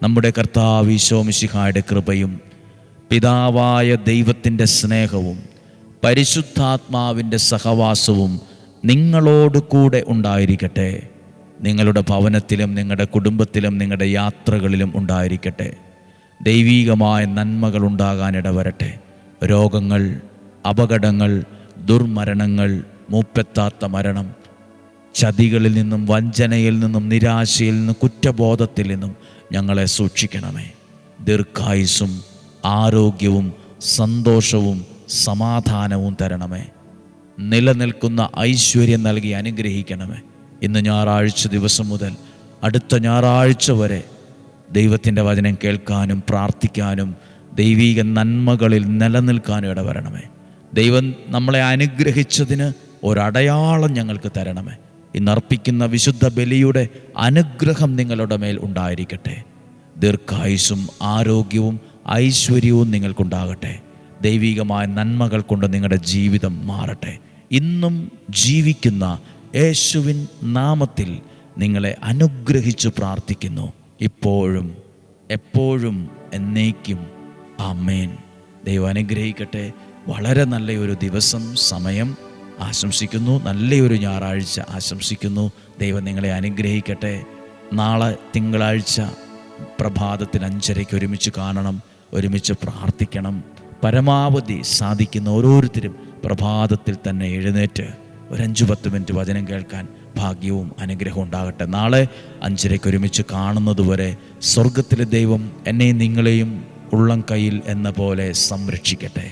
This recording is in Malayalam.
നമ്മുടെ കർത്താവ് ഈശോ മിശിഹായുടെ കൃപയും പിതാവായ ദൈവത്തിൻ്റെ സ്നേഹവും പരിശുദ്ധാത്മാവിൻ്റെ സഹവാസവും നിങ്ങളോട് കൂടെ ഉണ്ടായിരിക്കട്ടെ. നിങ്ങളുടെ ഭവനത്തിലും നിങ്ങളുടെ കുടുംബത്തിലും നിങ്ങളുടെ യാത്രകളിലും ഉണ്ടായിരിക്കട്ടെ. ദൈവീകമായ നന്മകൾ ഉണ്ടാകാനിടവരട്ടെ. രോഗങ്ങൾ, അപകടങ്ങൾ, ദുർമരണങ്ങൾ, മൂപ്പെത്താത്ത മരണം, ചതികളിൽ നിന്നും, വഞ്ചനയിൽ നിന്നും, നിരാശയിൽ നിന്നും, കുറ്റബോധത്തിൽ നിന്നും ഞങ്ങളെ സൂക്ഷിക്കണമേ. ദീർഘായുസ്സും ആരോഗ്യവും സന്തോഷവും സമാധാനവും തരണമേ. നിലനിൽക്കുന്ന ഐശ്വര്യം നൽകി അനുഗ്രഹിക്കണമേ. ഇന്ന് ഞായറാഴ്ച ദിവസം മുതൽ അടുത്ത ഞായറാഴ്ച വരെ ദൈവത്തിൻ്റെ വചനം കേൾക്കാനും പ്രാർത്ഥിക്കാനും ദൈവീക നന്മകളിൽ നിലനിൽക്കാനും ഇടവരണമേ. ദൈവം നമ്മളെ അനുഗ്രഹിച്ചതിന് ഒരടയാളം ഞങ്ങൾക്ക് തരണമേ. ഇന്നർപ്പിക്കുന്ന വിശുദ്ധ ബലിയുടെ അനുഗ്രഹം നിങ്ങളുടെ മേൽ ഉണ്ടായിരിക്കട്ടെ. ദീർഘായുസ്സും ആരോഗ്യവും ഐശ്വര്യവും നിങ്ങൾക്കുണ്ടാകട്ടെ. ദൈവികമായ നന്മകൾ കൊണ്ട് നിങ്ങളുടെ ജീവിതം മാറട്ടെ. ഇന്നും ജീവിക്കുന്ന യേശുവിൻ നാമത്തിൽ നിങ്ങളെ അനുഗ്രഹിച്ച് പ്രാർത്ഥിക്കുന്നു, ഇപ്പോഴും എപ്പോഴും എന്നേക്കും. ആമേൻ. ദൈവം അനുഗ്രഹിക്കട്ടെ. വളരെ നല്ലൊരു ദിവസം, സമയം ആശംസിക്കുന്നു. നല്ലൊരു ഞായറാഴ്ച ആശംസിക്കുന്നു. ദൈവം നിങ്ങളെ അനുഗ്രഹിക്കട്ടെ. നാളെ തിങ്കളാഴ്ച പ്രഭാതത്തിൽ 5:30 ഒരുമിച്ച് കാണണം, ഒരുമിച്ച് പ്രാർത്ഥിക്കണം. പരമാവധി സാധിക്കുന്ന ഓരോരുത്തരും പ്രഭാതത്തിൽ തന്നെ എഴുന്നേറ്റ് ഒരു 5-10 മിനിറ്റ് വചനം കേൾക്കാൻ ഭാഗ്യവും അനുഗ്രഹവും ഉണ്ടാകട്ടെ. നാളെ 5:30 ഒരുമിച്ച് കാണുന്നതുവരെ സ്വർഗത്തിലെ ദൈവം എന്നെയും നിങ്ങളെയും ഉള്ളം കയ്യിൽ എന്ന പോലെ സംരക്ഷിക്കട്ടെ.